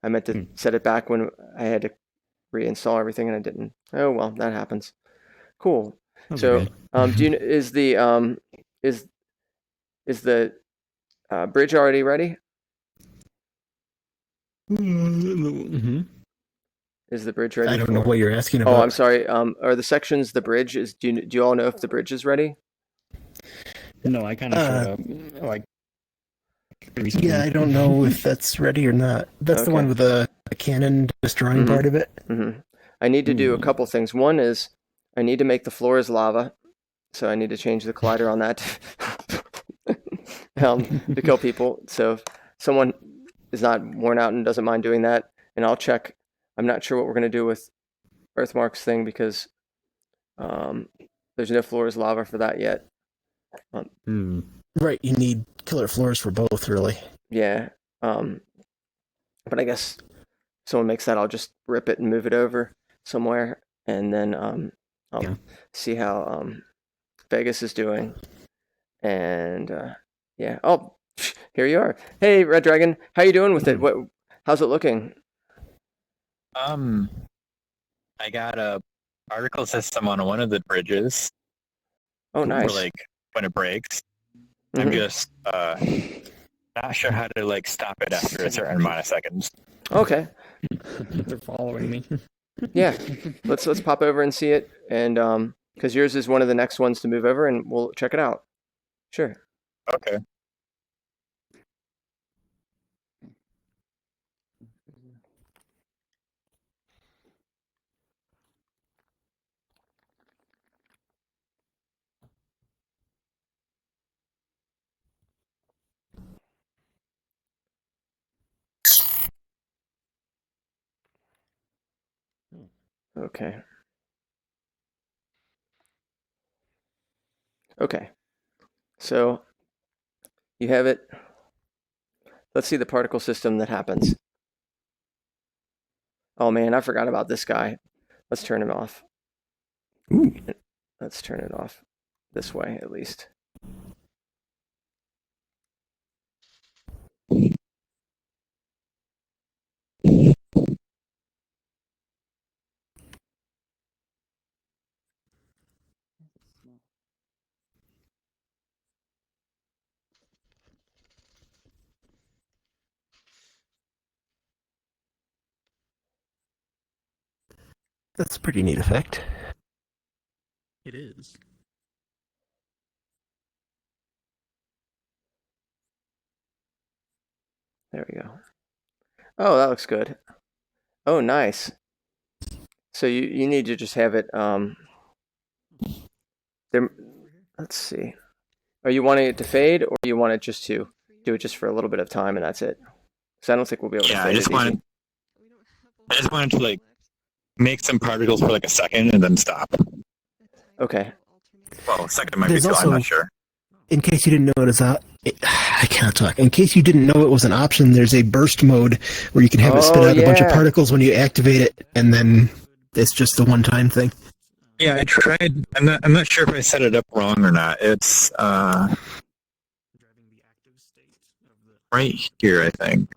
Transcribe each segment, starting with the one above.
I meant to set it back when I had to reinstall everything, and I didn't. Oh well, that happens. Cool. So, do you is is the bridge already ready? Mm-hmm. Is the bridge ready? I don't know what you're asking Oh, about. I'm sorry. Are the sections the bridge is? Do you all know if the bridge is ready? No, I kind of showed up like recently. Yeah, I don't know if that's ready or not. That's the Okay. one with the cannon destroying part of it. Mm-hmm. I need to do a couple things. One is I need to make the floors lava, so I need to change the collider on that to kill people. So if someone is not worn out and doesn't mind doing that, and I'll check. I'm not sure what we're gonna do with Earthmark's thing because there's no floors lava for that yet. Right, you need killer floors for both, really. Yeah. But I guess if someone makes that, I'll just rip it and move it over somewhere, and then I'll see how Vegas is doing. And yeah. Oh, here you are. Hey, Red Dragon, how you doing with it? How's it looking? I got a particle system on one of the bridges. Oh, nice. For, like when it breaks. I'm just not sure how to like stop it after a certain amount of seconds. Okay. They're following me. Yeah. Let's pop over and see it, and because yours is one of the next ones to move over, and we'll check it out. Sure. Okay. Okay. Okay. So you have it. Let's see the particle system that happens. Oh man, I forgot about this guy. Let's turn him off. Ooh. Let's turn it off this way at least. That's a pretty neat effect. It is. There we go. Oh, that looks good. Oh, nice. So you need to just have it there. Let's see. Are you wanting it to fade, or you want it just to do it just for a little bit of time and that's it? Because I don't think we'll be able to fade I just it wanted to like make some particles for like a second and then stop. Okay. Well, a second might There's be still, also, I'm not sure. In case you didn't notice, I can't talk. In case you didn't know it was an option, there's a burst mode where you can have it spit out a bunch of particles when you activate it, and then it's just a one-time thing. Yeah, I tried. I'm not sure if I set it up wrong or not. It's right here, I think.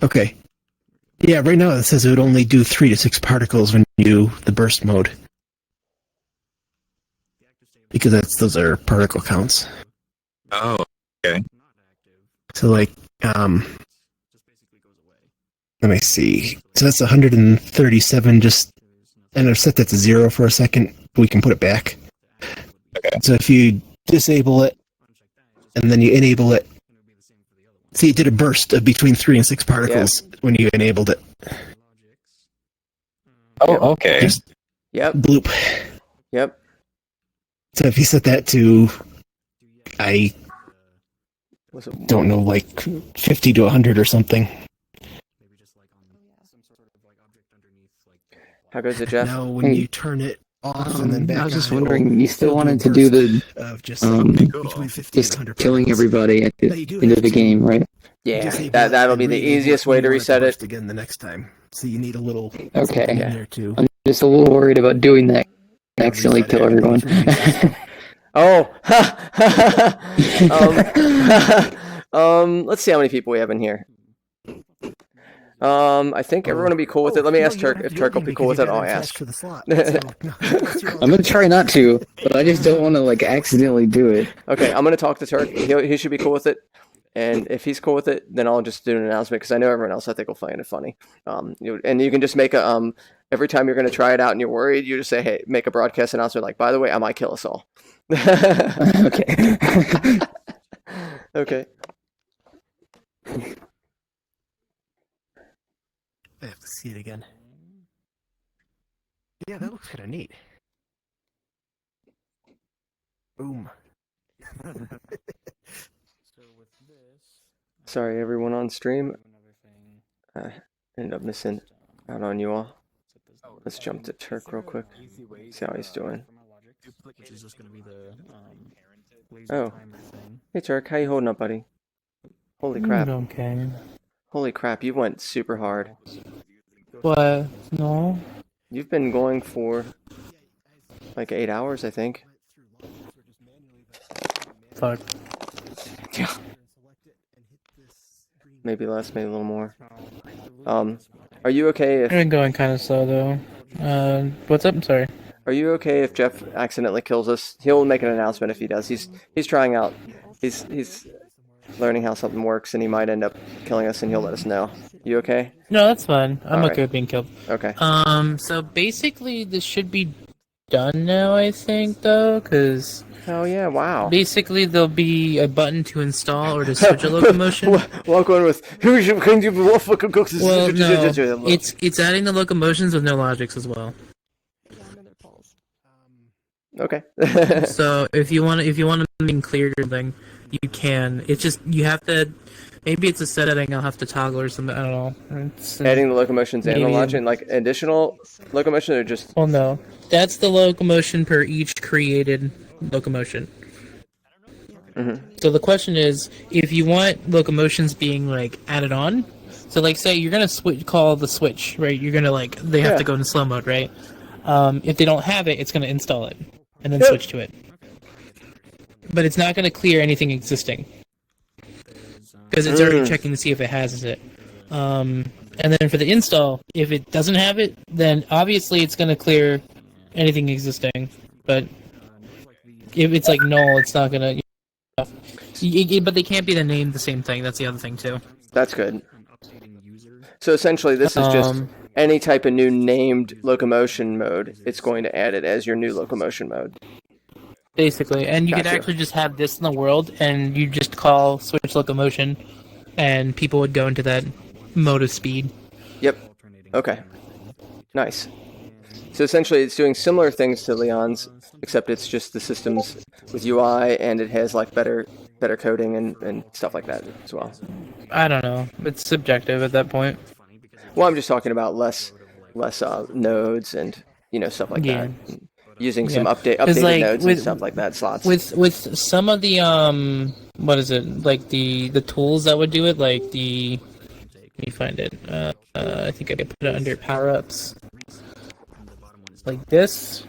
Okay. Yeah, right now it says it would only do 3 to 6 particles when you do the burst mode. Because those are particle counts. Oh, okay. So like, let me see. So that's 137 and I've set that to 0 for a second. We can put it back. Okay. So if you disable it, and then you enable it, see, it did a burst of between 3 and 6 particles when you enabled it. Oh, okay. Just bloop. Yep. So if you set that to, I don't know, like 50 to 100 or something. How goes it, Jeff? Now when you turn it off and then back on, I was just wondering, you still wanted to do the between 50 and 100 killing everybody at the end of the game, right? Yeah, that'll be the easiest way to reset it. Again the next time. So you need a little okay. in there too. I'm just a little worried about doing that and accidentally kill everyone. Oh, let's see how many people we have in here. I think everyone will be cool with it. Let me ask Turk. If Turk will be cool with it, I'll ask. I'm gonna try not to, but I just don't want to like accidentally do it. Okay, I'm gonna talk to Turk. He should be cool with it. And if he's cool with it, then I'll just do an announcement because I know everyone else I think will find it funny. And you can just make a every time you're gonna try it out and you're worried, you just say, hey, make a broadcast announcement like, by the way, I might kill us all. Okay. Okay. I have to see it again. Yeah, that looks kind of neat. Boom. Sorry, everyone on stream. I ended up missing out on you all. Let's jump to Turk real quick. See how he's doing. Which is just going to be the Oh, hey Turk, how you holding up, buddy? Holy crap! Okay. Holy crap! You went super hard. What? No. You've been going for like 8 hours, I think. Fuck. Yeah. Maybe less, maybe a little more. Are you okay I've if been going kind of slow though. What's up? I'm sorry. Are you okay if Jeff accidentally kills us? He'll make an announcement if he does. He's trying out. He's learning how something works, and he might end up killing us, and he'll let us know. You okay? No, that's fine. I'm All okay right. with being killed. Okay. So basically, this should be done now. I think though, because Oh yeah! Wow. basically there'll be a button to install or to switch a locomotion. Walk on with. Well, Well, no, it's adding the locomotions with no logics as well. Okay. So if you want to make clear your thing, you can. It's just you have to. Maybe it's a setting I'll have to toggle or something. I don't know. Adding the locomotions and the Maybe- logic, like additional locomotion, or just. Well, no, that's the locomotion per each created locomotion. Mm-hmm. So the question is, if you want locomotions being like added on, so like say you're gonna call the switch, right? You're gonna like they have Yeah. to go into slow mode, right? If they don't have it, it's gonna install it and then Yep. switch to it. But it's not gonna clear anything existing because it's already checking to see if it has it. And then for the install, if it doesn't have it, then obviously it's gonna clear anything existing. But if it's like null, it's not gonna. But they can't be named the same thing. That's the other thing too. That's good. So essentially, this is just any type of new named locomotion mode. It's going to add it as your new locomotion mode. Basically, and you could Gotcha. actually just have this in the world, and you just call switch locomotion, and people would go into that mode of speed. Yep. Okay. Nice. So essentially, it's doing similar things to Leon's, except it's just the systems with UI, and it has like better coding and stuff like that as well. I don't know. It's subjective at that point. Well, I'm just talking about less nodes and stuff like Yeah. that. Using some Yeah. updated like, nodes with- and stuff like that. Slots. With some of the what is it, like the tools that would do it, like the, let me find it. I think I could put it under power ups. Like this.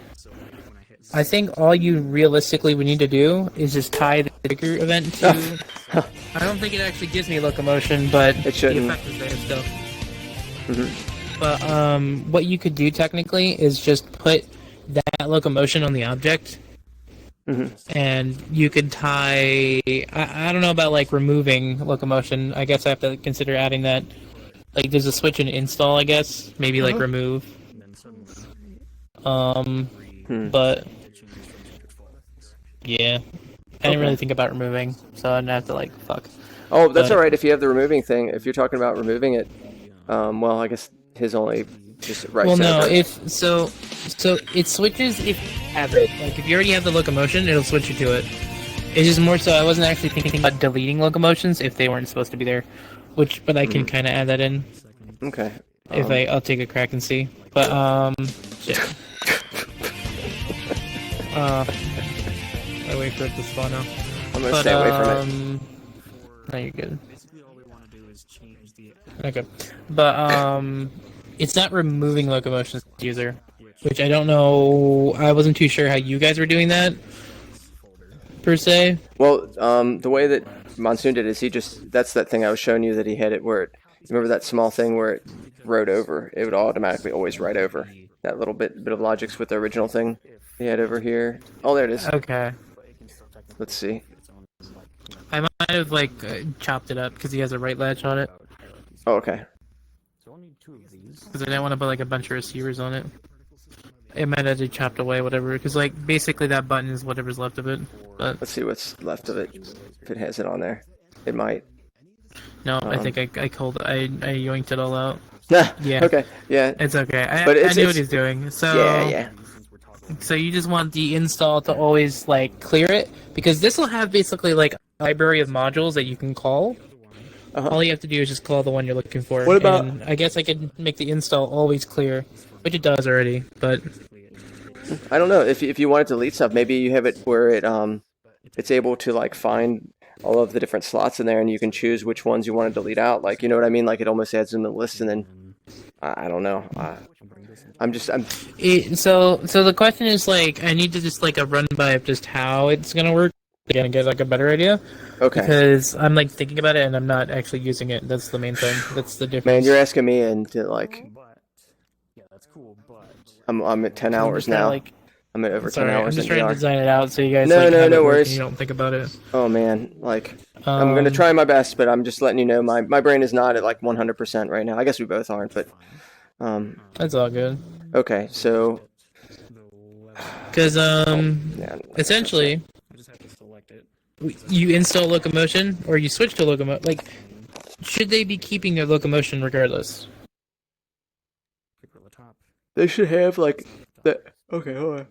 I think all you realistically would need to do is just tie the trigger event to. I don't think it actually gives me locomotion, but It shouldn't. the effect is there still. Mhm. But what you could do technically is just put that locomotion on the object, and you could tie. I don't know about like removing locomotion. I guess I have to consider adding that. Like there's a switch in install, I guess. Maybe like remove. But yeah, I didn't really think about removing, so I'd have to like fuck. Oh, that's But- all right if you have the removing thing. If you're talking about removing it, well, I guess his only just right. Well, no, if so it switches if you have it. Like if you already have the locomotion, it'll switch you to it. It's just more so I wasn't actually thinking about deleting locomotions if they weren't supposed to be there, but I can kind of add that in Okay. if I'll take a crack and see. But shit. I wait for it to spawn now. I'm gonna But stay away from it. no, you're good. Okay, but it's not removing locomotions user, which I don't know. I wasn't too sure how you guys were doing that, per se. Well, the way that Monsoon did is that's that thing I was showing you that he had it where remember that small thing where it wrote over? It would automatically always write over. That little bit of logic's with the original thing he had over here. Oh, there it is. Okay. Let's see. I might have like chopped it up because he has a right latch on it. Oh, okay. Because I didn't want to put like a bunch of receivers on it. It might have to chopped away whatever. Because like basically that button is whatever's left of it. But Let's see what's left of it. If it has it on there, it might. no, I think I yoinked it all out. Yeah. Okay. Yeah. It's okay. But I knew what he's doing. So yeah. So you just want the install to always like clear it because this will have basically like a library of modules that you can call. All you have to do is just call the one you're looking for. What about? And I guess I could make the install always clear, which it does already. But I don't know if you want to delete stuff. Maybe you have it where it's able to like find all of the different slots in there, and you can choose which ones you want to delete out. Like, you know what I mean? Like it almost adds in the list, and then I don't know. So the question is like I need to just like a run by of just how it's gonna work again and get like a better idea. Okay. Because I'm like thinking about it and I'm not actually using it. That's the main thing. That's the difference. Man, you're asking me into like. I'm at 10 hours now. I'm at over 10 hours. I'm just trying to design it out so you guys no worries. worries. You don't think about it. Oh man, like I'm gonna try my best, but I'm just letting you know my brain is not at like 100% right now. I guess we both aren't, but that's all good. Okay, so because essentially you install locomotion or you switch to locomotion. Like, should they be keeping their locomotion regardless? They should have like the okay, hold on.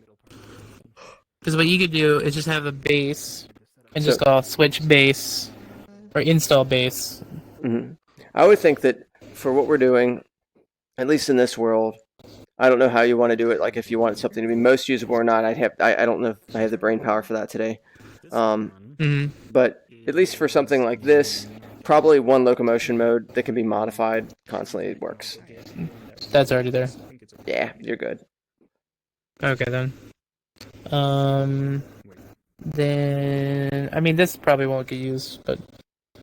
Because what you could do is just have a base and just call switch base or install base. Mm-hmm. I would think that for what we're doing, at least in this world, I don't know how you want to do it. Like if you want something to be most usable or not, I don't know if I have the brain power for that today. But at least for something like this, probably one locomotion mode that can be modified constantly works. That's already there. Yeah, you're good. Okay then. Then I mean this probably won't get used, but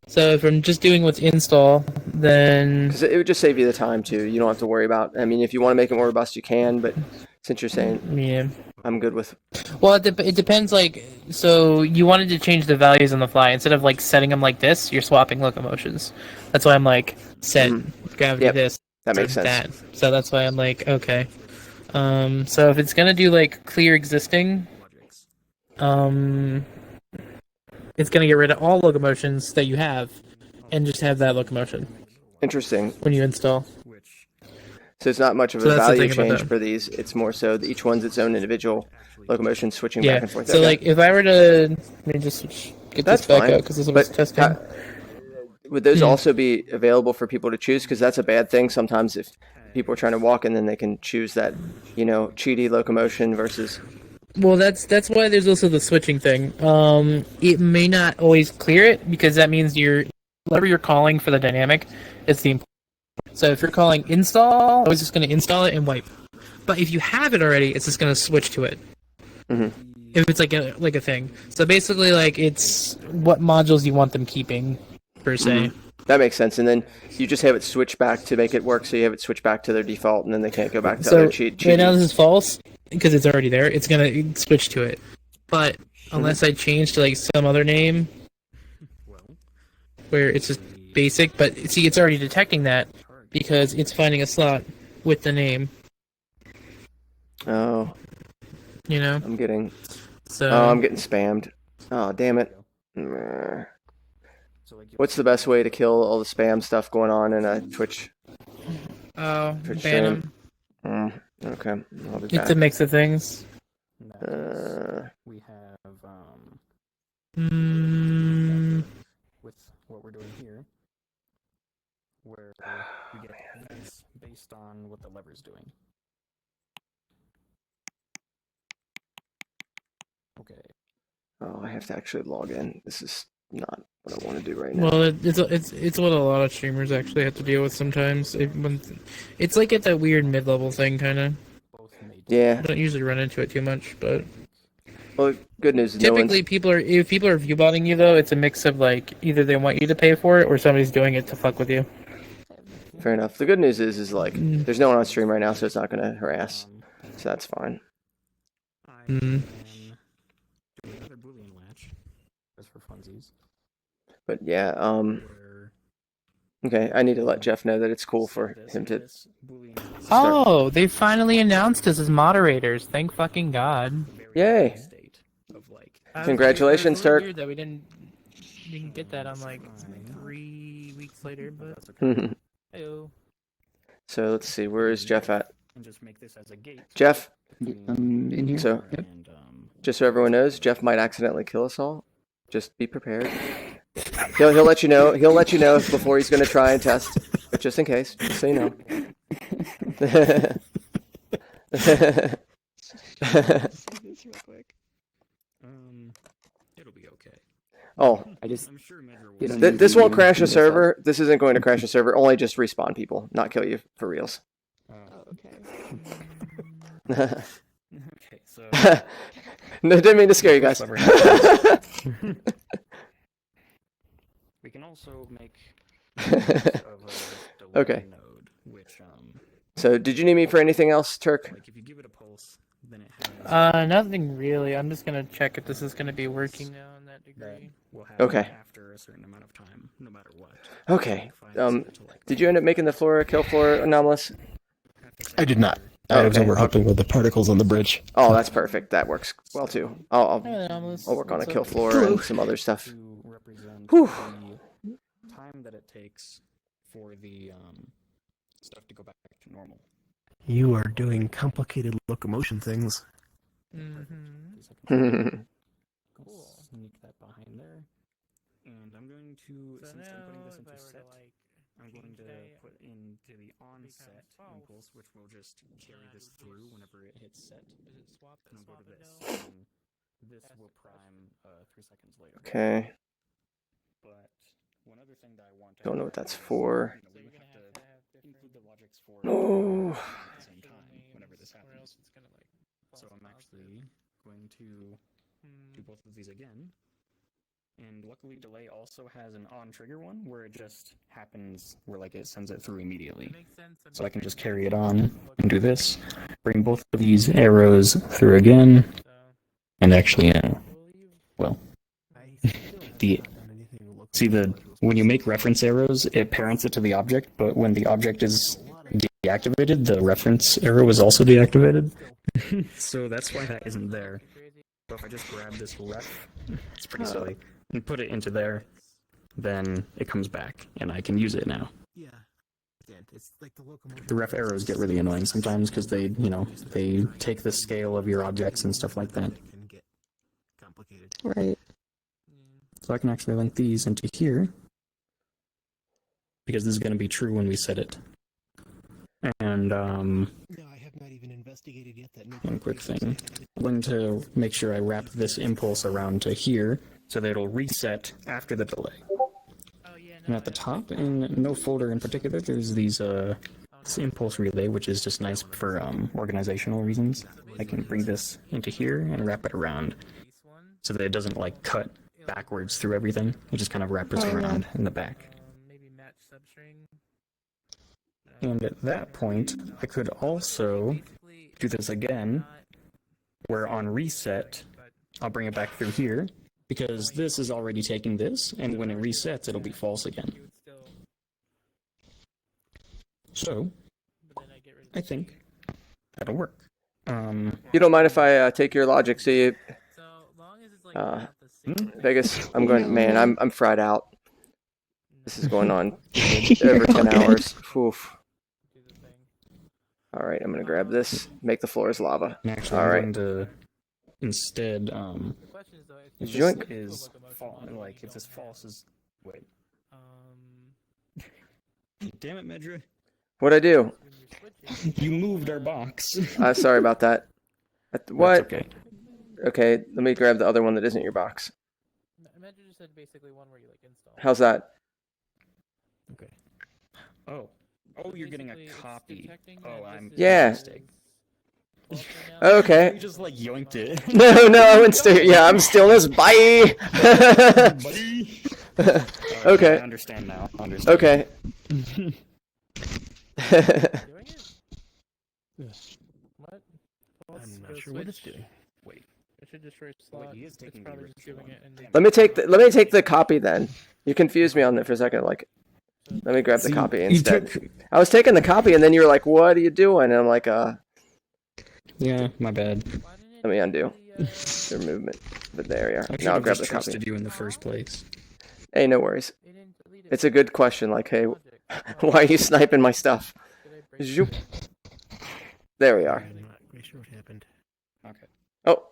so if I'm just doing what's install, then because it would just save you the time too. You don't have to worry about. I mean, if you want to make it more robust, you can. But since you're saying, yeah, I'm good with. Well, it depends. Like, so you wanted to change the values on the fly instead of like setting them like this. You're swapping locomotions. That's why I'm like set gravity this. That makes sense. That. So that's why I'm like okay. So if it's gonna do like clear existing, it's gonna get rid of all locomotions that you have, and just have that locomotion. Interesting. When you install. So it's not much of a value change for these. It's more so that each one's its own individual locomotion switching back and forth. So like if I were to let me just get this back out because this was testing. Would those also be available for people to choose? Because that's a bad thing sometimes if people are trying to walk and then they can choose that, cheaty locomotion versus. Well, that's why there's also the switching thing. It may not always clear it because that means whatever you're calling for the dynamic, it's the important. So if you're calling install, it's just going to install it and wipe. But if you have it already, it's just going to switch to it. Mm-hmm. If it's like a thing. So basically, like it's what modules you want them keeping per se. Mm-hmm. That makes sense. And then you just have it switch back to make it work. So you have it switch back to their default, and then they can't go back to other cheat. Right now this is false because it's already there. It's gonna switch to it. But unless I change to like some other name, where it's just basic. But see, it's already detecting that because it's finding a slot with the name. Oh. I'm getting. I'm getting spammed. Oh, damn it. What's the best way to kill all the spam stuff going on in a Twitch? Twitch ban them. Okay, I'll be back. It's a mix of things. We have with what we're doing here, where we get effects based on what the lever's doing. Okay. Oh, I have to actually log in. This is not what I want to do right now. Well, it's what a lot of streamers actually have to deal with sometimes. It's like at that weird mid-level thing, kind of. Yeah. I don't usually run into it too much, but. Well, good news is no one's... Typically, if people are viewbotting you though, it's a mix of like either they want you to pay for it or somebody's doing it to fuck with you. Fair enough. The good news is like there's no one on stream right now, so it's not gonna harass. So that's fine. I Mhm. can do another Boolean latch, just for funsies. But yeah, Where okay, I need to let Jeff know that it's cool for this him and to... this Boolean Oh, they finally announced us as moderators. Thank fucking God. very Yay. early state of like Congratulations, it was Turk. weird that we didn't get that on like 3 weeks later, but that's okay. hey-o. So let's see, where is Jeff at? And just make this as a gate. Jeff, I'm in here. so Yep. And just so everyone knows, Jeff might accidentally kill us all. Just be prepared. He'll let you know. He'll let you know before he's going to try and test. But just in case, just so you know. it'll be okay. Oh, I just I'm sure Medra You will. don't this won't crash a That's server. This isn't going to crash a server. Only just respawn people, not kill you for reals. Okay, so No, didn't mean to scare you guys. we can also make use of a delay Okay. node, which So, did you need me for anything else, Turk? like if you give it a pulse, then it has Nothing really. I'm just gonna check if this is gonna be working now in that that degree. will happen Okay. after a certain amount of time, no matter what. Okay. Like, find set to, like, Did you end up making the floor kill floor anomalous? have to I set did not. Oh, I was okay. over helping with the particles on the bridge. Oh, that's perfect. That works well too. I'll Anomalous. work on a What's kill up? floor and some other stuff. to represent Whew. the time that it takes for the stuff to go back to normal. You are doing complicated locomotion things. Mm-hmm. 2 seconds. Cool. Sneak that behind there. And I'm going to, So since I'm now, putting this if into I were set, to like I'm going to today, put into the onset false, impulse, which will just carry then this it through would whenever it hits set. Does it swap? And I'll go to Swap it this. now? And this That's will the prime 3 seconds later. Okay. But one other thing that I want to Don't know have what that's is, for. you know, So we you're would gonna have to have include the logics for Oh. at the same time whenever this or happens. else it's gonna like. So I'm actually going to do both of these again. And luckily delay also has an on trigger one where it just happens where like it sends it through immediately. Makes sense. So I can just carry it on and do this. Bring both of these arrows through again. And actually well see when you make reference arrows it parents it to the object, but when the object is deactivated the reference arrow is also deactivated. So that's why that isn't there. So if I just grab this ref, it's pretty silly, and put it into there, then it comes back, and I can use it now. Yeah. It's like the locomotion. The ref arrows get really annoying sometimes because they take the scale of your objects and stuff like that. Can get complicated. Right. So I can actually link these into here, because this is going to be true when we set it. And No, I have not even investigated yet that. one quick thing. I'm going to make sure I wrap this impulse around to here so that it'll reset after the delay. And at the top, in no folder in particular, there's these this impulse relay, which is just nice for organizational reasons. I can bring this into here and wrap it around so that it doesn't like cut backwards through everything. It just kind of wraps around in the back. Maybe match substring. And at that point, I could also do this again, where on reset, I'll bring it back through here, because this is already taking this, and when it resets, it'll be false again. So, I think that'll work. You don't mind if I take your logic, so you... Vegas, I'm going... Man, I'm fried out. This is going on over 10 hours. Oof. All right, I'm going to grab this, make the floors lava. And actually, All I'm right. going to instead, if Joink. this is false, like if this false is wait. Damn it, Medra! What'd I do? You moved our box. Sorry about that. What? That's okay. Okay, let me grab the other one that isn't your box. Imagine just said basically one where you like install. How's that? Okay. Oh, you're getting a Basically, it's copy. detecting Oh, that I'm this Yeah. is- Okay. You just like yoinked it. No, I went stay. Yeah, I'm stillness. Bye. Buddy. Okay. I understand now. I understand. Okay. Doing it? What? I'm not sure what it's doing. Wait. It should destroy slot. he is It's taking probably the just original doing it. one. And let me take the copy then. You confused me on it for a second. Like, let me grab the copy instead. I was taking the copy, and then you were like, "What are you doing?" And I'm like, Yeah, my bad. Let me undo their movement." But there you are. I should Now I'll have grab just the copy. trusted you in the first place. Hey, no worries. It's a good question. Like, hey, why are you sniping my stuff? Zoop. There we are. I'm not quite sure what happened. Okay. Oh,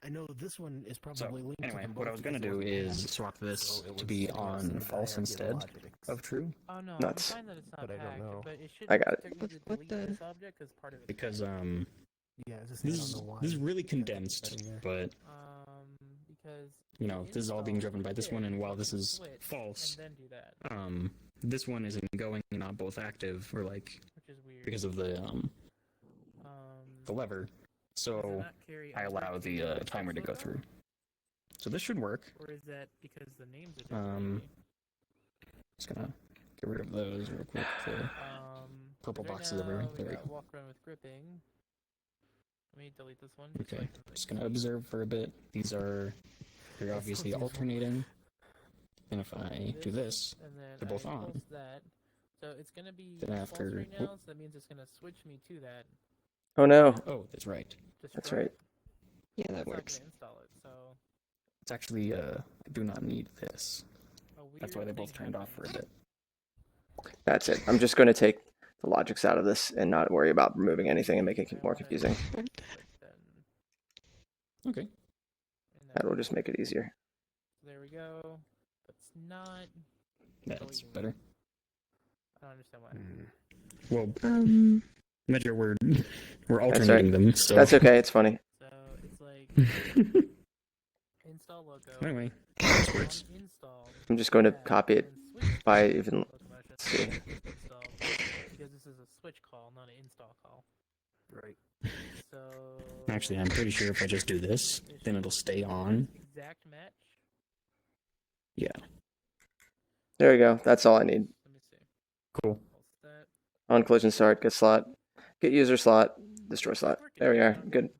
I know this one is probably So, linked to anyway, them what I both was gonna because do it is wasn't swap this so it to was be interesting on that I false had the instead logic. of true. Oh no, Nuts. I'm fine that it's not But I don't packed, know. but it should I got it. technically delete this object as part of it. Because Yeah, it's just I this don't is know why. this is really Yeah, condensed, setting there. but Because you know this is all being driven by this one, and while this is switch false, and then do that, this one isn't going not both active or like which is weird. because of the lever. Does it So not carry I allow object the index timer to go also? through. So this should work. Or is that because the names are different? Just gonna get rid of those real quick. The purple right boxes over. now, There we got go. walk around with gripping. Let me delete this one. Okay, So I can, just gonna observe for a bit. These are they're obviously alternating. And if I do this, and then they're both I on. pulse that. So it's gonna be Then false after- right now, so that means it's gonna switch me to that. oh no. Oh, that's right. That's Destroy right. it. Yeah, That's that not works. gonna install it, so It's actually I do not need this. a weird That's why they both thing turned off for a happened. bit. That's it. I'm just going to take the logics out of this and not worry about removing anything and making it more confusing. Then- Okay. and That will then- just make it easier. There we go. But it's not. That's better. I don't understand why. Well, measure we're alternating right. them, so That's okay. It's funny. So it's like install logo. anyway, this works. Uninstall. I'm just going to that, copy it and switch by to even. locomotion. See. Install, because this is a switch call, not an install call. Right. So Actually, I'm pretty sure if I just do this, then it'll stay on. exact match. Yeah, There we go. That's all I need. Let me see. cool. Pulse that. On collision start, get slot, get user slot, destroy slot. There we are. Good.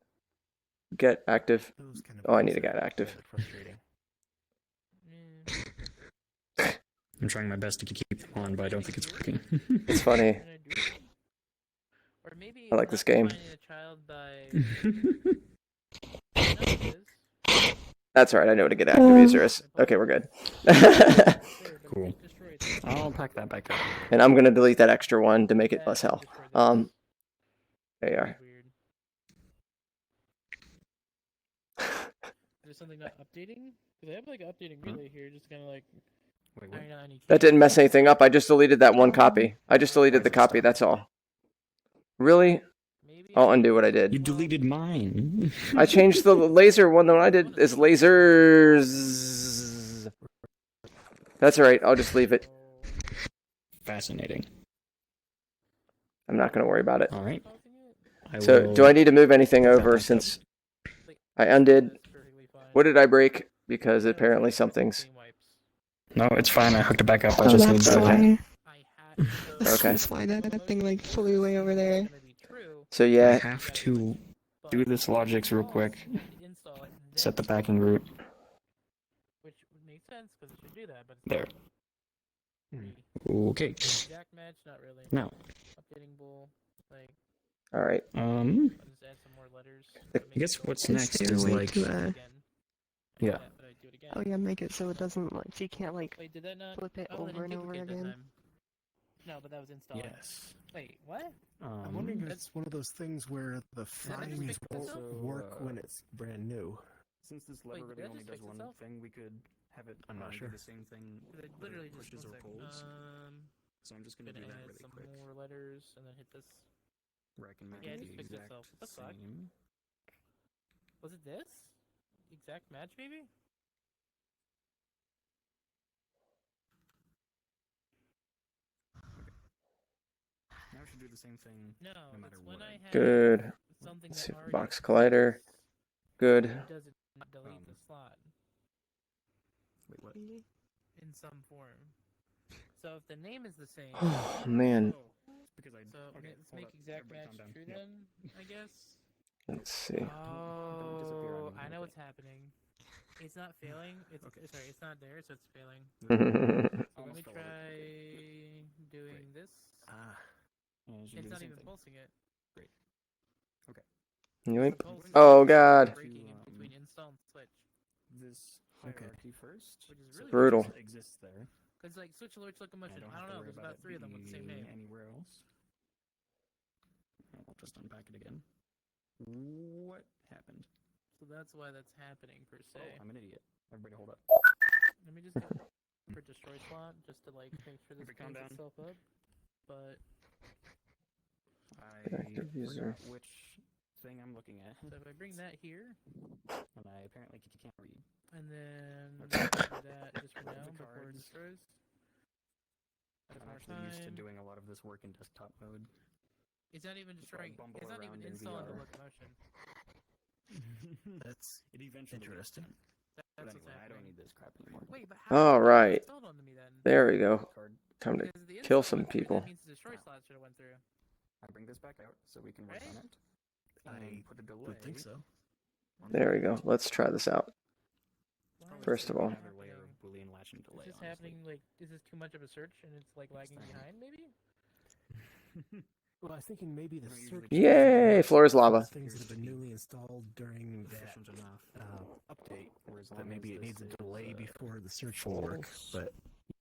Get active. Those kind of Oh, I need to bugs get are active. frustrating. I'm trying my best to keep them on, but I don't think it's working. It's funny. Can I do it? Or maybe I like it's this not game. defining a child by. No, it is. That's right. I know what to get active user is. Okay, we're good. There, but Cool. it destroyed. I'll pack that back up. And I'm gonna delete that extra one to make it That less hell. destroyed this. There you are. Weird. Is there something not updating? Because I have like an updating relay here, just kind of like. Wait, what? That didn't mess anything up. I just deleted that one copy. I just deleted the copy. That's all. Really? Maybe I'll undo what I You did. deleted mine. I changed the laser one. The one I did is lasers. That's all right. I'll just leave it. Fascinating. I'm not gonna worry about it. All right. So, do I need to move anything over since I undid? What did I break? Because apparently something's. No, it's fine. I hooked it back up. I Oh, just need that's to. why. Okay. That's why that thing like fully way over there. So I yeah, have to do this logics real quick. Set the backing route. Which would make sense because it should do that, but it's There. not. Okay. Exact match, not really. Now, Updating bull, like all right. I'll just add some more letters. I I guess what's Is next there a is way like, to, Again. yeah. But I do it again. Oh yeah, make it so it doesn't like so you can't like Wait, did that not? flip it Oh, that over and didn't over duplicate that again. time. No, but that was installed. Yes. Wait, what? I'm wondering if it's one of those things where the that just frames fix won't itself? work when it's brand new. Since this Wait, did that just fix itself? thing, we could have it I'm not do sure. the same thing. Because I whether literally it just pushes or one sec. pulls. So I'm just gonna Gonna do that add really some quick. more letters and then hit this. Where I can make Yeah, it it just the fixed exact itself. What the fuck? same. Was it this? Exact match, maybe? Now I should do the same thing. No, No matter it's when what. I have. Good. something Let's that see, already box collider. Good. does it not delete the slot Wait, what? in some form. So if the name is the same, Oh man. It's because I. so Okay, let's hold make up. exact Everybody match calm down. true Yep. then, I guess. Let's see. Don't disappear on Oh, me, I know okay. what's happening. It's not failing. It's Okay. sorry, it's not there, so it's failing. So let me Almost fell over. try doing this. Ah. Yeah, you should It's do the not same even thing. pulsing it. Yoink. The pulse Oh is god. breaking in between install and switch, This hierarchy first. which is really Brutal. interesting. Exists there. Because like switch alerts locomotion, I I don't have to know. worry There's about about it 3 of them with the same being name. anywhere else. I'll just unpack it again. What happened? So that's why that's happening per se. Oh, I'm an idiot. Everybody hold up. Let me just get for destroy slot just to like make sure this Everybody calm cleans down. itself up. But I Active user. forgot which thing I'm looking at. so if I bring that here, And I apparently can't read. and then Okay. do that just for Remove now the before it cards. destroys. I'm actually used to doing a lot of this work in desktop mode. It's not even destroying. bumble It's not even around in installing the VR. locomotion. That's It eventually interesting. gets done. That's But what's anyway, I don't happening. need this crap anymore. Wait, but how All did it right. installed onto me then? There we go. Card. Time to Because the kill install some went through, people. That means the destroy slot should have went through. I bring this back out so we can work Right? on it. I And put a delay. would think so. There we go. Let's try this out. Why is First this of all. Another layer happening? of Boolean latch and delay. Is this honestly. happening like is this too much of a search and it's like lagging fine. behind maybe? Well, I was thinking maybe the No, usually search. it's Yay! Floor's lava. Things that have been newly installed during that efficient enough. update. Or as That long maybe as it needs a this delay is, before the search will work, false, but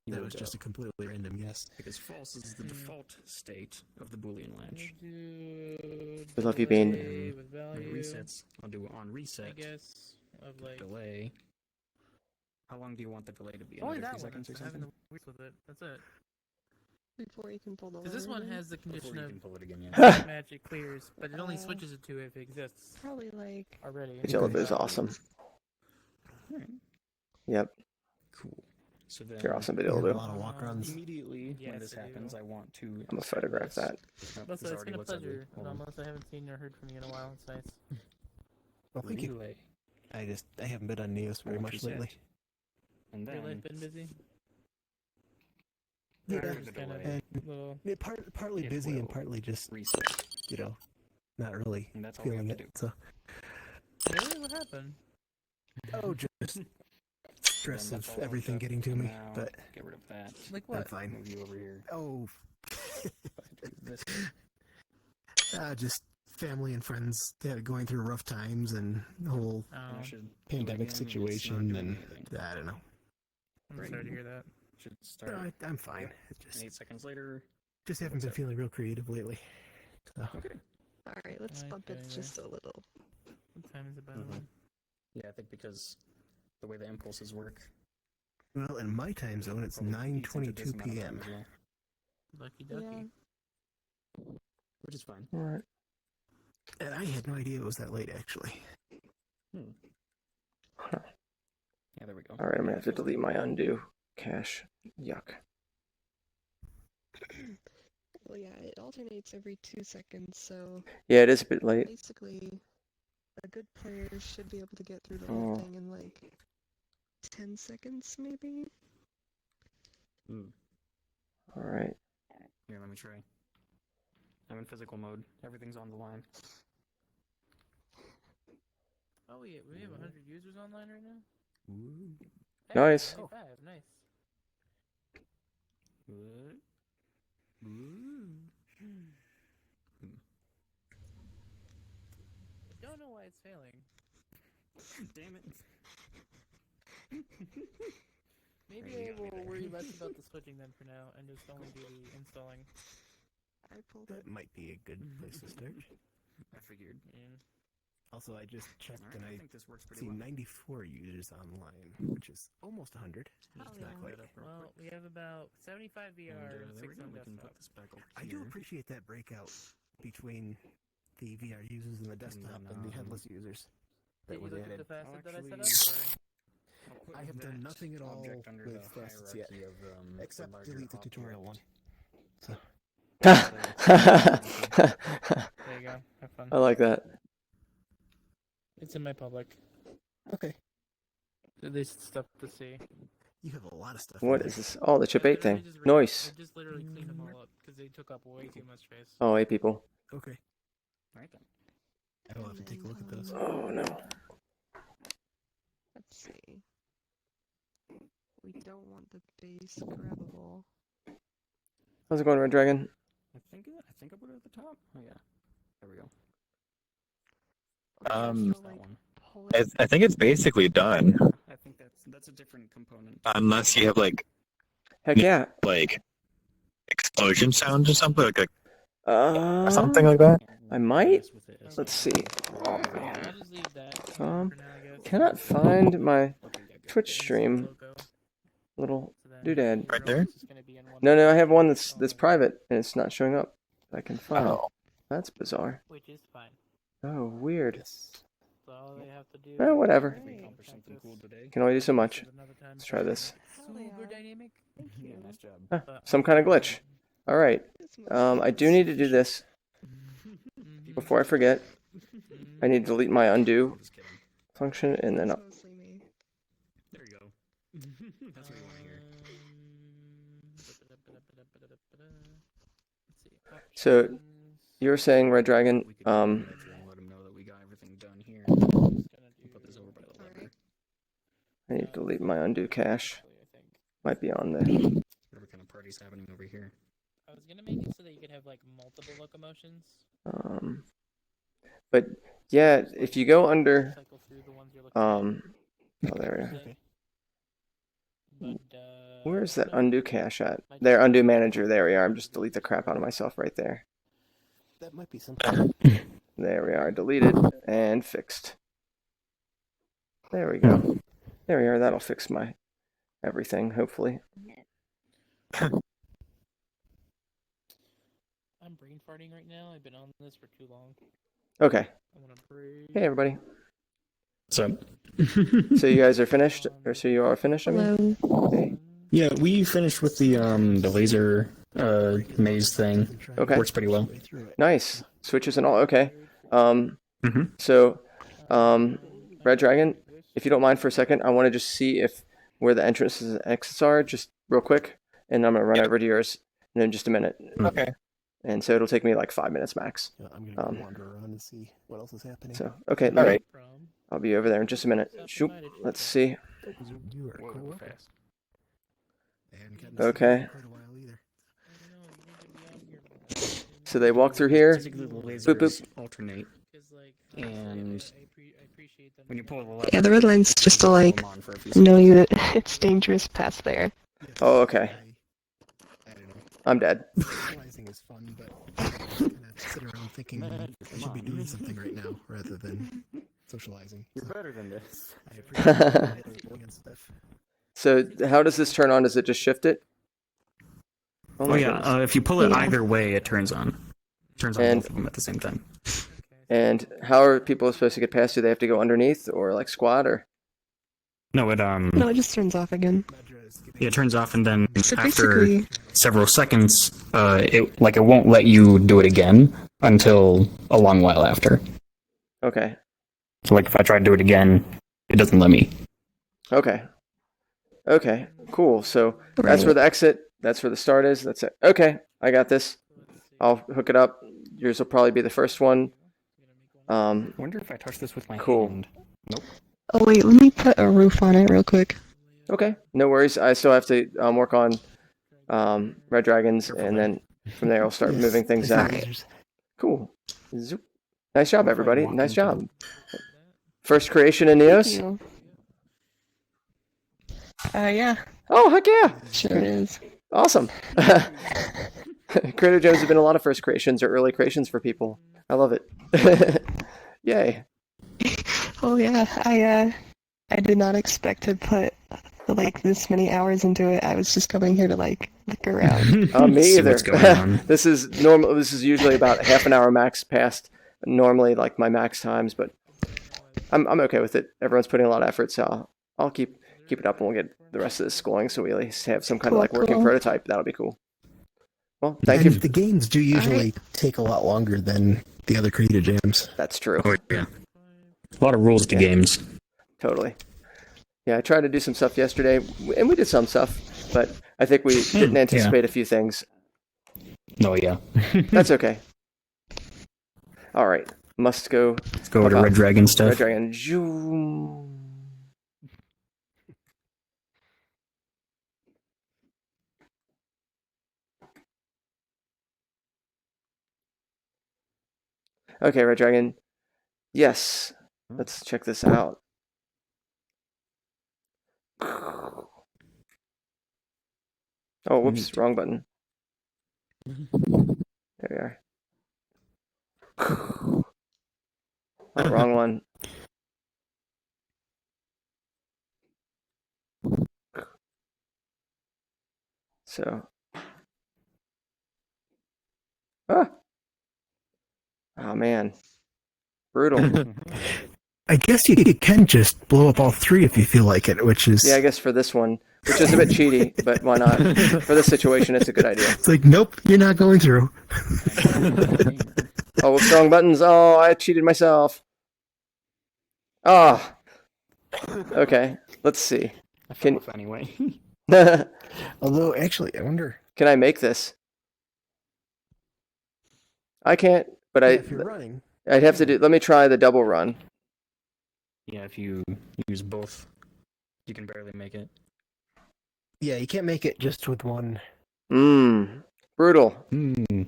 you that will was just go. a completely random guess. Because false is the default state of the Boolean Let me latch. do We love you, Bean. delay with When it value, resets, I'll do on I reset. guess, of the like delay. How long do you want the delay to be? only Another that 3 one seconds or that's having something? the weeks with it. That's it. Before you can pull the Because this lever one again. has the condition Before you of can pull it again, yeah. match it clears, but it only switches it to if it exists Probably like already. Jillip is awesome. Alright, Yep. cool. So then, You're awesome, You have a Bidildo. lot of walk runs. immediately when Yes, this I do. happens, I want to. I'm gonna photograph that. Oh, Melissa, this it's already been a looks ugly. pleasure. Hold on. Melissa, I haven't seen or heard from you in a while. It's nice. Well, thank you. Relay. I haven't been on Neos very much Reset. lately. And Your life then been busy? Yeah, Or the just kind of delay. little. partly It busy and will partly just reset. not really And that's all we have feeling to it. do. So, Really, what happened? just stress Then that's of all everything hooked up. getting to And me, now, but get rid of that. Like I'm what? fine. Move you over here. Oh, This. just family and friends going through rough times and the whole And I Oh, should do it pandemic again, it's not situation, doing and anything. I don't know. I'm Great. sorry to hear that. Should No, start. I'm fine. Yep. It's And 8 seconds later. just haven't been What's up? feeling real creative lately. So, Okay. alright, let's I bump it feel ya. just a little. What time is it, by the Mhm. way? Yeah, I think because the way the impulses work. well, in my time zone, it's probably eats into this 9:22 amount of time p.m. as well, Lucky Yeah. ducky. which is fine. All right. And I had no idea it was that late, actually. Yeah, there we go. All right. I'm gonna have to delete my undo cache. Yuck. Well, yeah, it alternates every 2 seconds, so Yeah, it is a bit late. basically, a good player should be able to get through the whole Oh. thing in like 10 seconds, maybe. All right. Here, let me try. I'm in physical mode. Everything's on the line. Oh, we have 100 users online right now. Ooh. Hey, Nice. 95, nice. What? I don't know why it's failing. Damn it. Maybe There you I go, will maybe. worry less about the switching then for now and just only do the installing. I pulled it. That might be a good place to start. I figured. Yeah. Also, I just checked Alright, and I I think this works pretty see well. 94 users online, which is almost 100. Oh, It's yeah. not quite. That up real Well, quick. we have about 75 VR And, and there 6 we go. on We can desktop. put this back over I do here. appreciate that breakout between the VR users and the desktop and the headless users that Did you was look at added. the facet that I set actually- up? I'll put I have done that nothing at all object under with the facets yet, hierarchy of, the except larger delete the tutorial one. object. So, Or... There you you go. Have fun. I like that. It's in my public. Okay. There's stuff to see. You have a lot of stuff. What is this? Oh, the chip I 8 literally thing. just Nice. I just literally cleaned them all up because they took up way too much space. Oh, 8 people. Okay. All right then. I will have to take a look at those. Oh no. Let's see. We don't want the base grabbable. How's it going, Red Dragon? I think I put it at the top. Oh yeah. There we go. So, That like, one. pull it. I think it's basically done. I think that's a different component. Unless you have like Heck yeah. explosion sounds or something like Something like that. I might. Let's see. I'll just leave that for now, I guess. Cannot find my Twitch It's stream logo, little so then doodad. Right there? it's just gonna be in one No, I have one place. that's private and it's not showing up. I can find. Oh. That's bizarre. Which is fine. Oh, weird. So all they have to do. Eh, whatever. is Accomplish something cool today. Can only do so much. another time. Let's try this. Super dynamic. Yeah, nice job. Ah, some kind of glitch. All right. I do need to do this before I forget. I need to delete my undo Just kidding. function and then It's I'll, mostly me. There you go. That's what you want to hear. So, you were saying, Red Dragon, We could let him know that we got everything done here. Put this over by the lever. I need to delete my undo cache. Might be on there. Whatever kind of party's happening over here. I was gonna make it so that you could have like multiple locomotions. But yeah, if you go under, Cycle through the ones you're looking oh there we go. But, Where's that so- undo cache at? There, undo manager. There we are. I'm just delete the crap out of myself right there. That might be something. There we are. Deleted and fixed. There we go. There we are. That'll fix my everything, hopefully. I'm brain farting right now. I've been on this for too long. Okay. I want to breathe. Hey everybody. So, So you guys are finished, or so you are finished? I mean. Hello. Hey. yeah, we finished with the laser maze thing. Okay. Works pretty well. Nice. Switches and all. Okay. Mhm. So, Red Dragon, if you don't mind for a second, I want to just see if where the entrances and exits are, just real quick, and I'm gonna run over to yours in just a minute. Okay. And so it'll take me like 5 minutes max. I'm gonna go wander around and see what else is happening. So okay, All right. I'll be over there in just a minute. Shoot. Let's see. You are cool. Fast. I haven't gotten to see Okay. you in quite a while either. So they walk through here. Basically, the Boop, lasers alternate, and and when you pull the lever, Yeah, the red line's just to like come on for a few know you that it's dangerous past there. Oh, okay. I don't know. I'm dead. Socializing is fun, but I kind of sit around thinking I should be doing something right now rather than socializing. You're So better than this. I appreciate it and stuff. So how does this turn on? Does it just shift it? Oh my yeah, goodness. if you pull it Yeah. either way, it turns on. Turns on And- both of them at the same time. And how are people supposed to get past? Do they have to go underneath or like squat or? No, it No, it just turns off again. yeah, it turns off, and then So after basically, several seconds, it won't let you do it again until a long while after. Okay. So like if I try to do it again, it doesn't let me. Okay. Okay. Cool. So that's where the exit. That's where the start is. That's it. Okay. I got this. I'll hook it up. Yours will probably be the first one. I wonder if I touch this with my Cool. hand. Nope. oh wait, let me put a roof on it real quick. Okay. No worries. I still have to work on Red Dragons, and then from there I'll start moving things out. Cool. Zoop. Nice job, everybody. Nice job. First creation in Thank Neos. you. Yeah, Oh, heck yeah. sure it is. Awesome. Creator Jones have been a lot of first creations or early creations for people. I love it. Yay. Oh yeah, I did not expect to put like this many hours into it. I was just coming here to like look around. Me See either. what's going on. This is normal. This is usually about half an hour max past normally like my max times, but I'm okay with it. Everyone's putting a lot of effort, so I'll keep it up, and we'll get the rest of this going. So we at least have some kind of like working Cool. prototype. That'll be cool. Well, thank And you. the games do usually take a lot longer than the other creative jams. That's true. Oh yeah. A lot of rules to games. Totally. Yeah, I tried to do some stuff yesterday, and we did some stuff, but I think we didn't anticipate a few things. Oh yeah. That's okay. All right, must go. Let's go over to Red Dragon stuff. Red Dragon. Zoom. Okay, Red Dragon. Yes. Let's check this out. Oh, whoops, wrong button. There we are. Oh, wrong one. So. Ah. Oh, man. Brutal. I guess you can just blow up all three if you feel like it, which is... Yeah, I guess for this one, which is a bit cheaty, but why not? For this situation, it's a good idea. It's like, nope, you're not going through. Oh, whoops, wrong buttons. Oh, I cheated myself. Oh. Okay, let's see. I fell off anyway. Although, actually, I wonder... Can I make this? I can't, but if you're running... I'd have to do... Let me try the double run. Yeah, if you use both, you can barely make it. Yeah, you can't make it just with one. Brutal. Mm.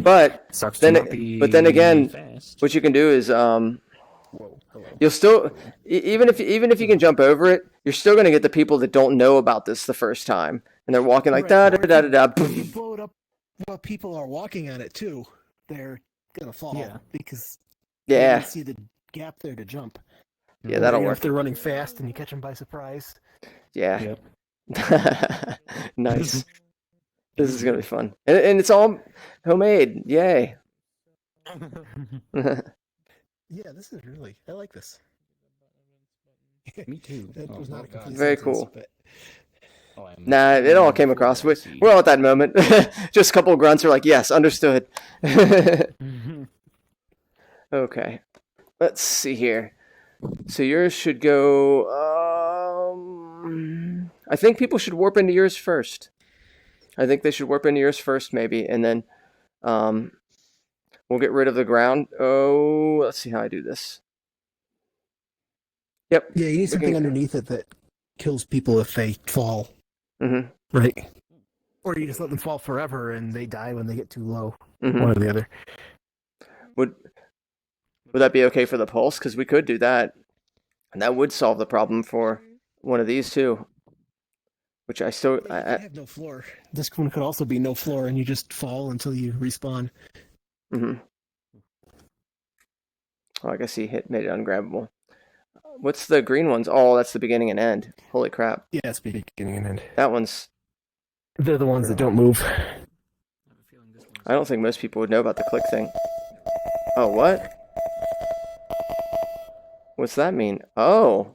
But Sucks then, to not be but then again, fast. what you can do is Whoa, hello. you'll still even if you can jump over it, you're still going to get the people that don't know about this the first time, and they're walking like da da da da da. If you blow it up while people are walking on it too, they're gonna fall because they Yeah, see the gap there to jump. yeah, that'll Or work. if they're running fast and you catch them by surprise. Yeah, Yep. nice. This is gonna be fun, and it's all homemade. Yay! Yeah, this is really. I like this. Me too. That was not a complete Very sentence, cool. but Nah, it all came across. We're all at that moment. Just a couple of grunts are like, yes, understood. Okay, let's see here. So yours should go. I think people should warp into yours first. I think they should warp into yours first, maybe, and then we'll get rid of the ground. Oh, let's see how I do this. Yep. yeah, you need something underneath it that kills people if they fall. Mm-hmm. Right. Or you just let them fall forever and they die when they get too low. Mm-hmm. One or the other. Would that be okay for the pulse? Because we could do that, and that would solve the problem for one of these too. Which I still I have no floor. This one could also be no floor, and you just fall until you respawn. Mm-hmm. Oh, I guess he made it ungrabbable. What's the green ones? Oh, that's the beginning and end. Holy crap! Yeah, it's beginning and end. That one's. They're the ones that don't move. I don't think most people would know about the click thing. Oh, what? What's that mean? Oh.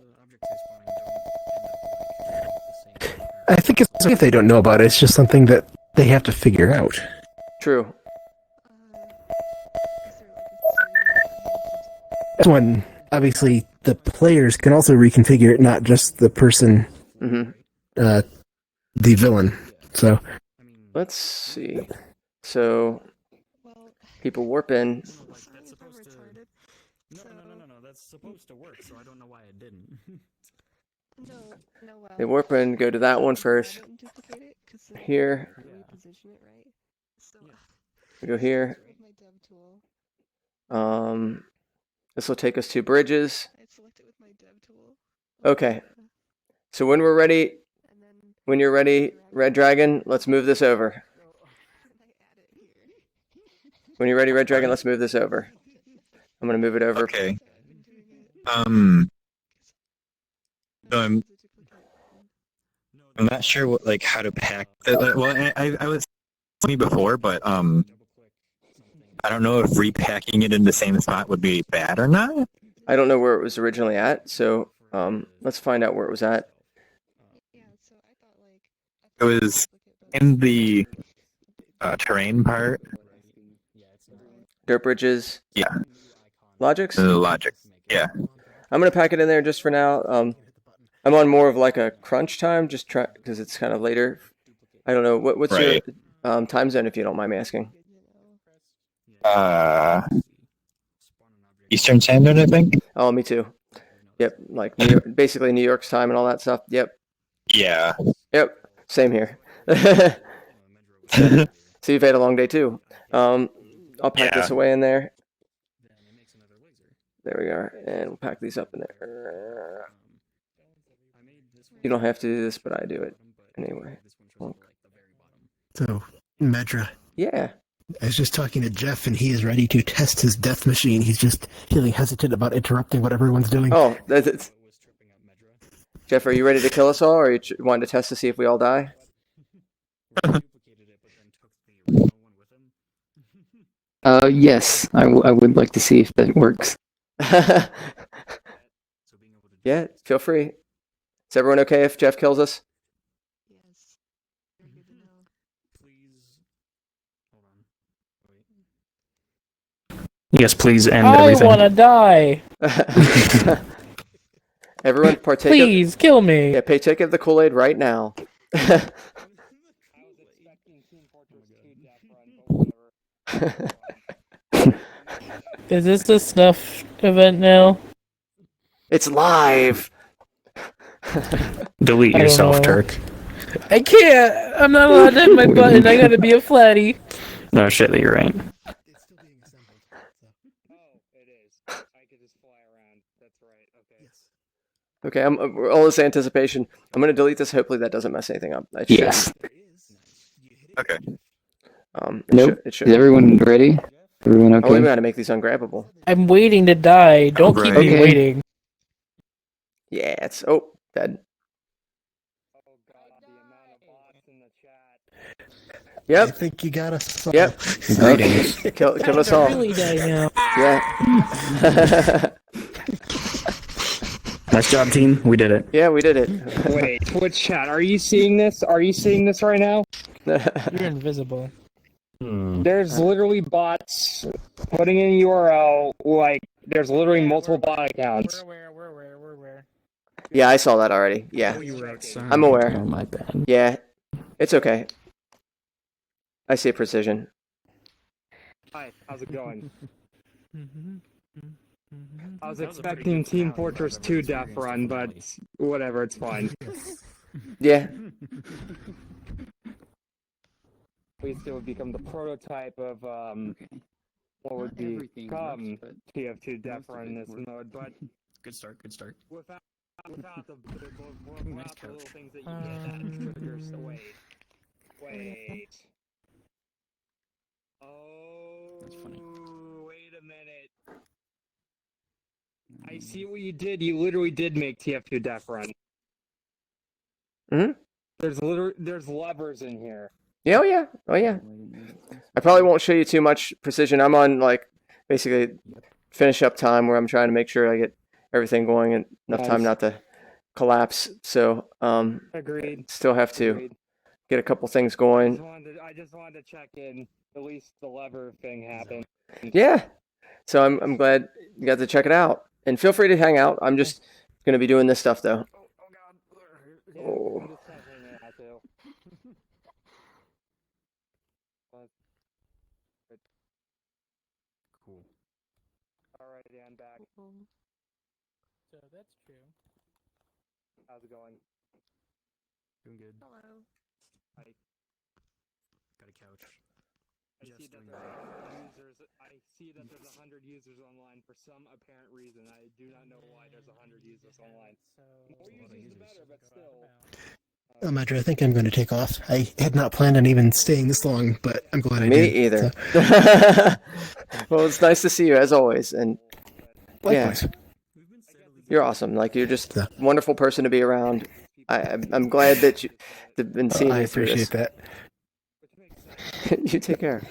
I think it's okay if they don't know about it. It's just something that they have to figure out. True. This one, obviously, the players can also reconfigure it, not just the person, the villain. So let's see. So people warp in. No. That's supposed to work, so I don't know why it didn't. They warp in, go to that one first. Here. We go here. This will take us to bridges. Okay. So when we're ready, when you're ready, Red Dragon, let's move this over. When you're ready, Red Dragon, let's move this over. I'm gonna move it over. Okay. So I'm not sure what how to pack. Well, I was me before, but I don't know if repacking it in the same spot would be bad or not. I don't know where it was originally at, so let's find out where it was at. It was in the terrain part. Dirt bridges. Yeah, Logics. the logic. Yeah. I'm gonna pack it in there just for now. I'm on more of like a crunch time, just try because it's kind of later. I don't know what's Right. your time zone, if you don't mind me asking. Uh, Eastern Standard, I think. Oh, me too. Yep, like New York, basically New York's time and all that stuff. Yep, Yeah. yep, same here. So you've had a long day too. I'll pack Yeah. this away in there. There we are, and we'll pack these up in there. You don't have to do this, but I do it anyway. So, Medra. Yeah. I was just talking to Jeff, and he is ready to test his death machine. He's just feeling hesitant about interrupting what everyone's doing. Oh, that's... Jeff, are you ready to kill us all, or are you wanting to test to see if we all die? Yes, I would like to see if that works. Yeah, feel free. Is everyone okay if Jeff kills us? Yes. Yes, please end I everything. wanna die. Everyone partake Please kill me. Yeah, partake of the Kool-Aid right now. Is this the snuff event now? It's live! Delete I don't yourself, know. Turk. I can't. I'm not allowed to have my button. I gotta be a flatty. No shit, that you're right. Okay, we're all this anticipation. I'm gonna delete this. Hopefully that doesn't mess anything up. It Yes. Okay. Nope. It should. Is everyone ready? Everyone Only we okay? gotta make these ungrabbable. I'm waiting to die. Don't keep me Okay. waiting. Yeah, it's... Oh, dead. I Yep, think you got us. yep. Greetings. Kill us Time all. to really die now. Yeah. Nice job, team. We did it. Yeah, we did it. Wait, Twitch chat, are you seeing this? Are you seeing this right now? You're invisible. There's literally bots putting in URL, like, there's literally multiple bot accounts. We're aware. Yeah, I saw that already. Yeah, You were outside. I'm aware. Oh, my bad. Yeah, it's okay. I say precision. Hi, how's it going? I was expecting Team Fortress 2 Deathrun, but whatever, it's fine. Yeah. At least it would become the prototype of, what would become TF2 Deathrun in this mode, but Good start. without the little things that you get that triggers. So wait. Oh, That's funny. wait a minute. I see what you did. You literally did make TF2 Deathrun. Mhm. There's levers in here. Yeah, oh yeah. I probably won't show you too much precision. I'm on like basically finish up time where I'm trying to make sure I get everything going and enough time Nice. not to collapse. So Agreed. still have to Agreed. get a couple things I going. just wanted to check in. At least the lever thing happened. Yeah. So I'm glad you got to check it out. And feel free to hang out. I'm just gonna be doing this stuff though. Yeah, Oh. I'm just kinda hanging out too. Cool. Alrighty, I'm back. So that's true. How's it going? Doing good. Hello. Got a couch. I see that there's 100 users online for some apparent reason. I do not know why there's 100 users online. More users the better, but still. Medra, I think I'm going to take off. I had not planned on even staying this long, but I'm glad I Me did. either. So, Well, it's nice to see you as always, and likewise. you're awesome. Like you're just Yeah. a wonderful person to be around. I'm glad that you've been seeing I me through appreciate that. this. You take care.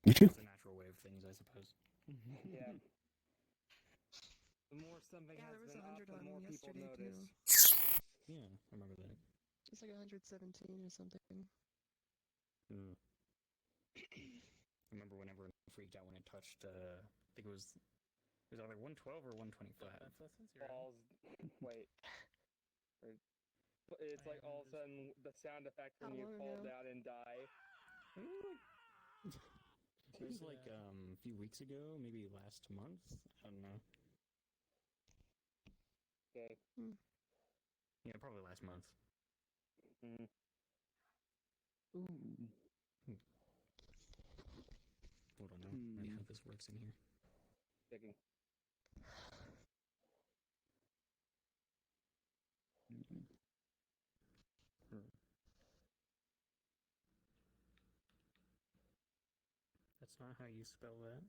You too. The natural way of things, I suppose. Yeah. The more something Yeah, has there was been 100 up, the on more people yesterday too. notice. Yeah, I remember that. It's like 117 or something. I remember whenever it freaked out when it touched, I think it was either 112 or 125. Balls. Wait. It's like all of a sudden the sound effect when you fall down and die. It was like a few weeks ago, maybe last month. I don't know. Okay. Yeah, probably last month. Mm. Ooh. Hold on, now. Let me how this works in here. Checking. That's not how you spell that.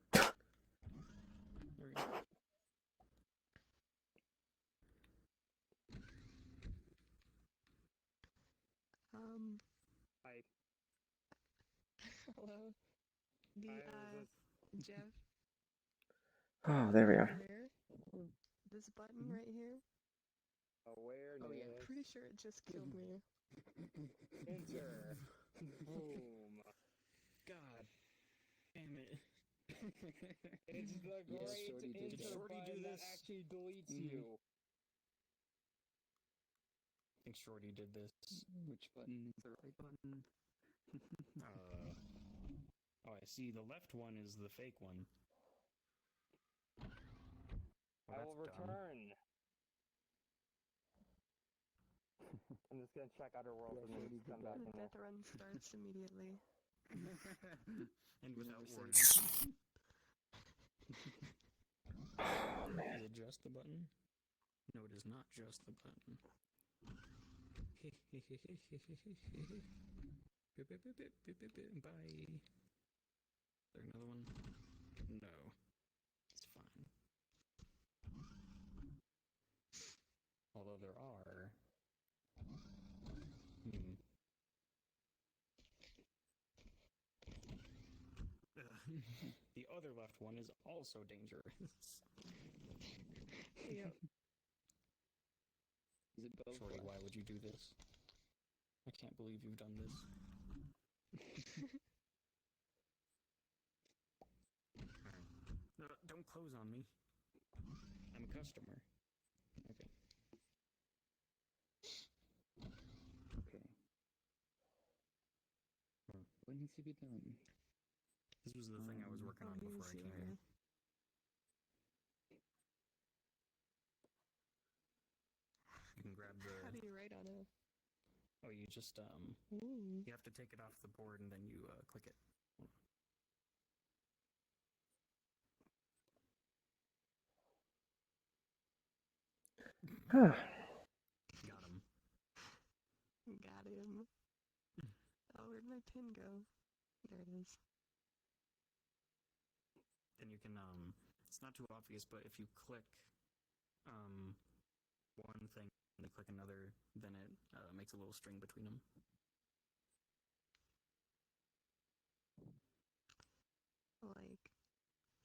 There we go. Hi. Hello. Jeff. Oh, there we are. This button right here. Awareness. Oh yeah, I'm pretty sure it just killed me. Enter. Boom. God damn it. It's the great enter button that actually deletes you. I think Shorty did this. Which button is the right button? Oh, I see. The left one is the fake one. Well, I will return. I'm just gonna check Outer Worlds and then come back in The there. Deathrun starts immediately. And without warning. Oh, man. Is it just the button? No, it is not just the button. Bye. Is there another one? No. It's fine. Although there are. The other left one is also dangerous. Yep. Is it both? Shorty, why would you do this? I can't believe you've done this. No, don't close on me. I'm a customer. Okay. Okay. What needs to be done? This was the thing I was working on before I came here. You can grab the... How do you write on it? Oh, you just, Ooh. you have to take it off the board and then you, click it. Huh. Got him. Got him. Oh, where'd my pin go? There it is. Then you can, it's not too obvious, but if you click, one thing and then click another, then it, makes a little string between them. Like,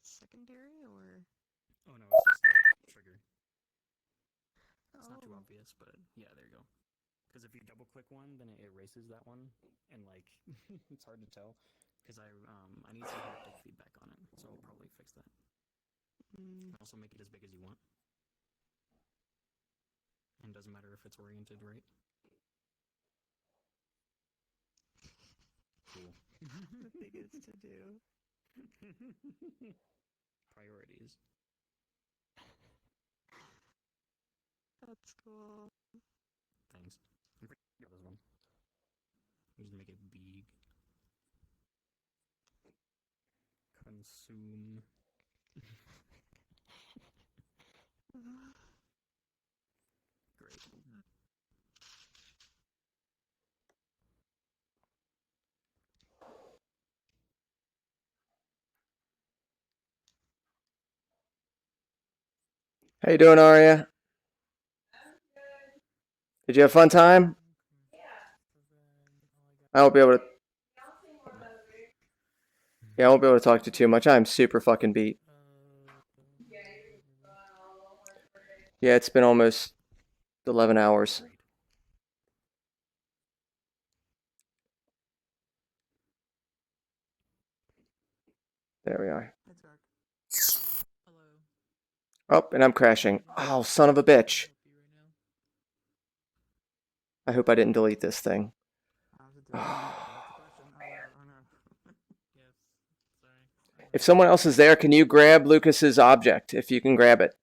secondary or? Oh no, it's just the trigger. It's not too obvious, but yeah, there you go. Because if you double click one, then it erases that one, and like, it's hard to tell. Because I need some haptic feedback on it, so I'll probably fix that. And also make it as big as you want. And doesn't matter if it's oriented right. Cool. The thing is to do. Priorities. That's cool. Thanks. I'm pretty good at this one. Just make it big. Consume. Great. How you doing, Arya? Did you have a fun time? I won't be able to. Yeah, I won't be able to talk to you too much. I'm super fucking beat. Yeah, it's been almost 11 hours. There we are. Oh, and I'm crashing. Oh, son of a bitch. I hope I didn't delete this thing. If someone else is there, can you grab Lucas's object? If you can grab it.